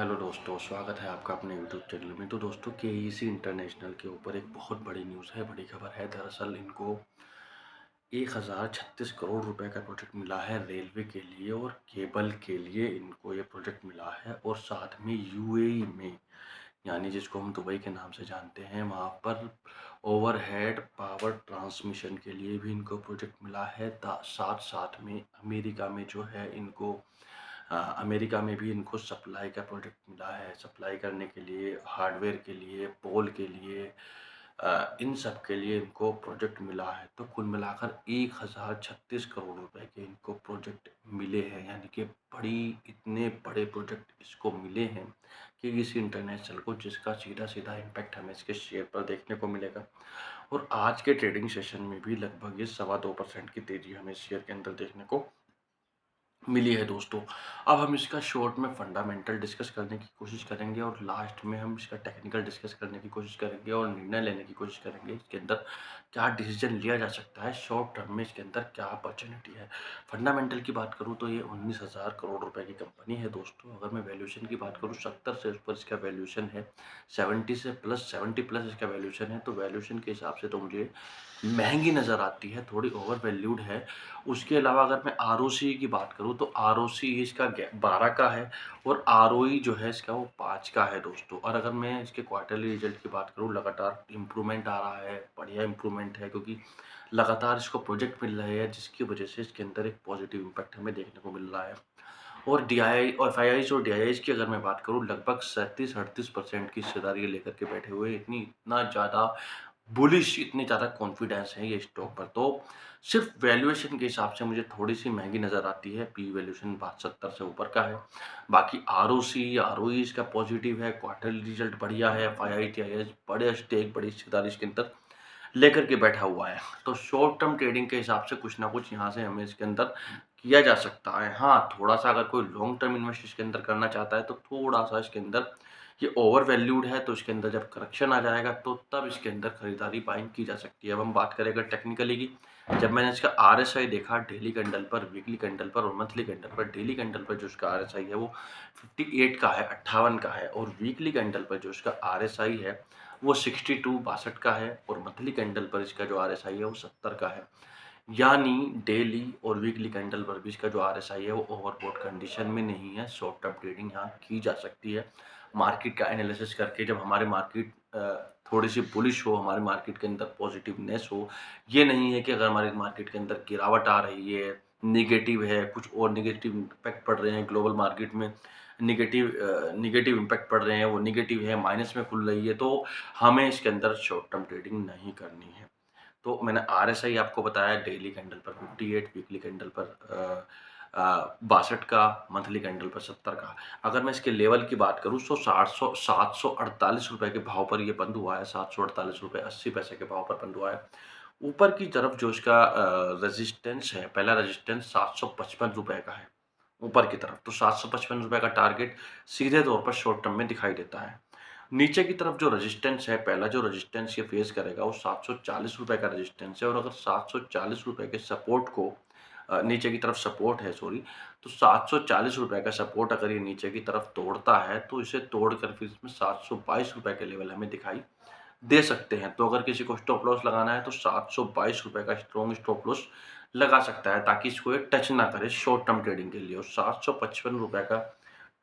Hello दोस्तों, स्वागत है आपका अपने यूट्यूब चैनल में। तो दोस्तों, केईसी इंटरनेशनल के ऊपर एक बहुत बड़ी न्यूज़ है, बड़ी खबर है। दरअसल इनको 1036 करोड़ रुपए का प्रोजेक्ट मिला है रेलवे के लिए और केबल के लिए इनको ये प्रोजेक्ट मिला है। और साथ में यूएई में, यानी जिसको हम दुबई के नाम से जानते हैं, वहाँ पर ओवरहेड पावर ट्रांसमिशन के लिए भी इनको प्रोजेक्ट मिला है। साथ साथ में अमेरिका में जो है इनको अमेरिका में भी इनको सप्लाई का प्रोजेक्ट मिला है। सप्लाई करने के लिए, हार्डवेयर के लिए, पोल के लिए, इन सब के लिए इनको प्रोजेक्ट मिला है। तो कुल मिलाकर 1036 करोड़ रुपए के इनको प्रोजेक्ट मिले हैं। यानी कि इतने बड़े प्रोजेक्ट इसको मिले हैं कि इस इंटरनेशनल को, जिसका सीधा सीधा इम्पैक्ट हमें इसके शेयर पर देखने को मिलेगा। और आज के ट्रेडिंग सेशन में भी लगभग ये 2.25% की तेजी हमें शेयर के अंदर देखने को मिली है दोस्तों। अब हम इसका शॉर्ट में फंडामेंटल डिस्कस करने की कोशिश करेंगे और लास्ट में हम इसका टेक्निकल डिस्कस करने की कोशिश करेंगे और निर्णय लेने की कोशिश करेंगे इसके अंदर क्या डिसीजन लिया जा सकता है, शॉर्ट टर्म में इसके अंदर क्या अपॉर्चुनिटी है। फंडामेंटल की बात करूँ तो ये 19,000 करोड़ रुपए की कंपनी है दोस्तों। अगर मैं वैल्यूएशन की बात करूँ, 70 से ऊपर इसका वैल्यूएशन है, 70 प्लस इसका वैल्यूएशन है। तो वैल्यूएशन के हिसाब से तो मुझे महंगी नज़र आती है, थोड़ी ओवर वैल्यूड है। उसके अलावा अगर मैं आरओसी की बात करूँ तो आरओसी इसका 12 का है और आरओई जो है इसका वो 5 का है दोस्तों। और अगर मैं इसके क्वार्टरली रिजल्ट की बात करूँ, लगातार इम्प्रूवमेंट आ रहा है, बढ़िया इम्प्रूवमेंट है, क्योंकि लगातार इसको प्रोजेक्ट मिल रहे हैं, जिसकी वजह से इसके अंदर एक पॉजिटिव इम्पैक्ट हमें देखने को मिल रहा है। और डीआई और एफआईआईज और डीआईआईज की अगर मैं बात करूँ, लगभग 37-38% की हिस्सेदारी लेकर के बैठे हुए, इतना ज़्यादा बुलिश, इतने ज़्यादा कॉन्फिडेंस है ये स्टॉक पर। तो सिर्फ वैल्यूएशन के हिसाब से मुझे थोड़ी-सी महँगी नज़र आती है। पी वैल्यूएशन 70 से ऊपर का है। बाकी आरओसी, आरओई इसका पॉजिटिव है, क्वार्टरली रिजल्ट बढ़िया है, एफआईआई, टीआईएस बड़े स्टेक, बड़ी हिस्सेदारी इसके अंदर लेकर के बैठा हुआ है। तो शॉर्ट टर्म ट्रेडिंग के हिसाब से कुछ ना कुछ यहाँ से हमें इसके अंदर किया जा सकता है। हाँ, थोड़ा-सा अगर कोई लॉन्ग टर्म इन्वेस्ट इसके अंदर करना चाहता है तो थोड़ा-सा इसके अंदर ये ओवर वैल्यूड है। तो इसके अंदर जब करेक्शन आ जाएगा तो तब इसके अंदर खरीदारी बाइंग की जा सकती है। अब हम बात करें अगर टेक्निकली की, जब मैंने इसका आरएसआई देखा डेली कैंडल पर, वीकली कैंडल पर और मंथली कैंडल पर, डेली कैंडल पर जो इसका आरएसआई है वो 58 का है, 58 का है। और वीकली कैंडल पर जो इसका आरएसआई है वो 62 62 का है। और मंथली कैंडल पर इसका जो आरएसआई है वो 70 का है। यानी डेली और वीकली कैंडल पर भी इसका जो आरएसआई है वो ओवरबॉट कंडीशन में नहीं है। शॉर्ट टर्म ट्रेडिंग यहाँ की जा सकती है। मार्केट का एनालिसिस करके, जब हमारे मार्केट थोड़ी-सी बुलिश हो, हमारे मार्केट के अंदर पॉजिटिवनेस हो, ये नहीं है कि अगर हमारे मार्केट के अंदर गिरावट आ रही है, नेगेटिव है, कुछ और नेगेटिव इम्पैक्ट पड़ रहे हैं ग्लोबल मार्केट में, नेगेटिव इम्पैक्ट पड़ रहे हैं, वो नेगेटिव है, माइनस में खुल रही है, तो हमें इसके अंदर शॉर्ट टर्म ट्रेडिंग नहीं करनी है। तो मैंने आरएसआई आपको बताया डेली कैंडल पर 58, वीकली कैंडल पर 62 का, मंथली कैंडल पर 70 का। अगर मैं इसके लेवल की बात करूँ तो 748 रुपए के भाव पर ये बंद हुआ है। 748 रुपए 80 पैसे के भाव पर बंद हुआ है। ऊपर की तरफ जो इसका रेजिस्टेंस है, पहला रेजिस्टेंस 755 रुपए का है ऊपर की तरफ। तो 755 रुपए का टारगेट सीधे तौर पर शॉर्ट टर्म में दिखाई देता है। नीचे की तरफ जो रेजिस्टेंस है, पहला जो रेजिस्टेंस ये फेस करेगा वो 740 रुपए का रेजिस्टेंस है। और अगर 740 रुपए के सपोर्ट को नीचे की तरफ सपोर्ट है, सॉरी, तो 740 रुपए का सपोर्ट अगर ये नीचे की तरफ तोड़ता है तो इसे तोड़कर फिर इसमें 722 रुपए के लेवल हमें दिखाई दे सकते हैं। तो अगर किसी को स्टॉप लॉस लगाना है तो 722 रुपए का स्ट्रॉन्ग स्टॉप लॉस लगा सकता है, ताकि इसको ये टच ना करे शॉर्ट टर्म ट्रेडिंग के लिए। और 755 रुपए का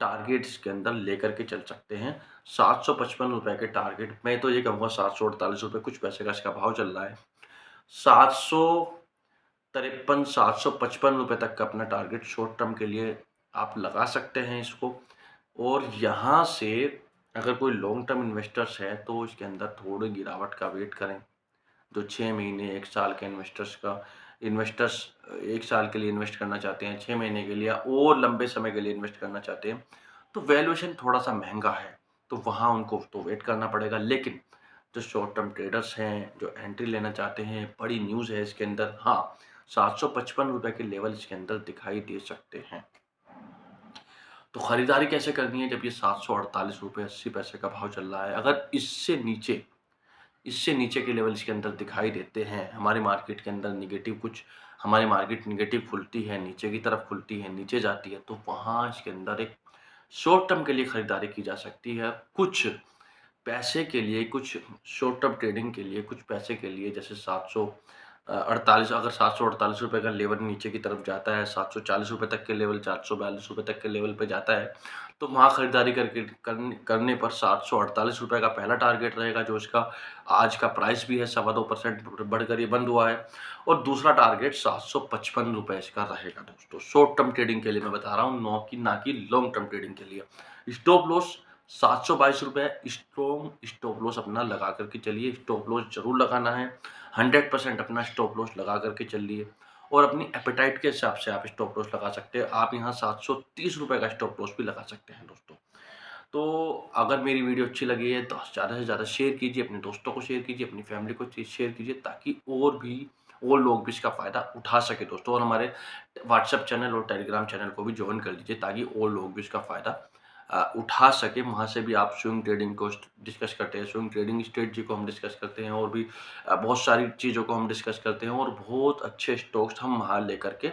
टारगेट इसके अंदर लेकर के चल सकते हैं। 755 रुपए के टारगेट, मैं तो ये कहूँगा 748 रुपए कुछ पैसे का इसका भाव चल रहा है। 753 755 रुपए तक का अपना टारगेट शॉर्ट टर्म के लिए आप लगा सकते हैं इसको। और यहाँ से अगर कोई लॉन्ग टर्म इन्वेस्टर्स है तो इसके अंदर थोड़ी गिरावट का वेट करें। जो 6 महीने 1 साल के इन्वेस्टर्स 1 साल के लिए इन्वेस्ट करना चाहते हैं, 6 महीने के लिए और लंबे समय के लिए इन्वेस्ट करना चाहते हैं, तो वैल्यूएशन थोड़ा-सा महँगा है, तो वहाँ उनको तो वेट करना पड़ेगा। लेकिन जो शॉर्ट टर्म ट्रेडर्स हैं, जो एंट्री लेना चाहते हैं, बड़ी न्यूज़ है इसके अंदर, हाँ, 755 रुपए के लेवल इसके अंदर दिखाई दे सकते हैं। तो खरीदारी कैसे करनी है जब ये 748 रुपए 80 पैसे का भाव चल रहा है? अगर इससे नीचे के लेवल इसके अंदर दिखाई देते हैं, हमारी मार्केट के अंदर हमारी मार्केट नेगेटिव खुलती है, नीचे की तरफ खुलती है, नीचे जाती है, तो वहाँ इसके अंदर एक शॉर्ट टर्म के लिए खरीदारी की जा सकती है। कुछ पैसे के लिए, कुछ शॉर्ट टर्म ट्रेडिंग के लिए, कुछ पैसे के लिए, जैसे 748 अगर ₹748 का लेवल नीचे की तरफ जाता है, ₹740 तक के लेवल, ₹742 तक के लेवल पे जाता है, तो वहाँ खरीदारी करने पर ₹748 का पहला टारगेट रहेगा, जो इसका आज का प्राइस भी है, 2.25% बढ़कर ये बंद हुआ है। और दूसरा टारगेट ₹755 इसका रहेगा दोस्तों। शॉर्ट टर्म ट्रेडिंग के लिए मैं बता रहा हूँ, ना कि लॉन्ग टर्म ट्रेडिंग के लिए। Stop loss ₹722, strong stop loss अपना लगा करके चलिए। स्टॉप लॉस जरूर लगाना है, 100% अपना स्टॉप लॉस लगा करके चलिए। और अपनी एपेटाइट के हिसाब से आप स्टॉप लॉस लगा सकते हैं। आप यहाँ ₹730 का स्टॉप लॉस भी लगा सकते हैं दोस्तों। तो अगर मेरी वीडियो अच्छी लगी है तो ज़्यादा से ज़्यादा शेयर कीजिए, अपने दोस्तों को शेयर कीजिए, अपनी फैमिली को शेयर कीजिए, ताकि और लोग भी इसका फ़ायदा उठा सके दोस्तों। और हमारे व्हाट्सएप चैनल और टेलीग्राम चैनल को भी ज्वाइन कर लीजिए, ताकि और लोग भी इसका फ़ायदा उठा सके। वहाँ से भी आप स्विंग ट्रेडिंग को डिस्कस करते हैं, स्विंग ट्रेडिंग स्ट्रेटजी को हम डिस्कस करते हैं, और भी बहुत सारी चीज़ों को हम डिस्कस करते हैं, और बहुत अच्छे स्टॉक्स हम वहाँ लेकर के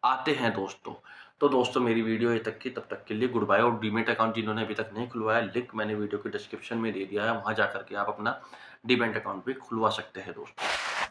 आते हैं दोस्तों। तो दोस्तों मेरी वीडियो ये तक की, तब तक के लिए गुड बाय। और डीमैट अकाउंट जिन्होंने अभी तक नहीं खुलवाया, लिंक मैंने वीडियो के डिस्क्रिप्शन में दे दिया है, वहाँ जाकर के आप अपना डीमैट अकाउंट भी खुलवा सकते हैं दोस्तों।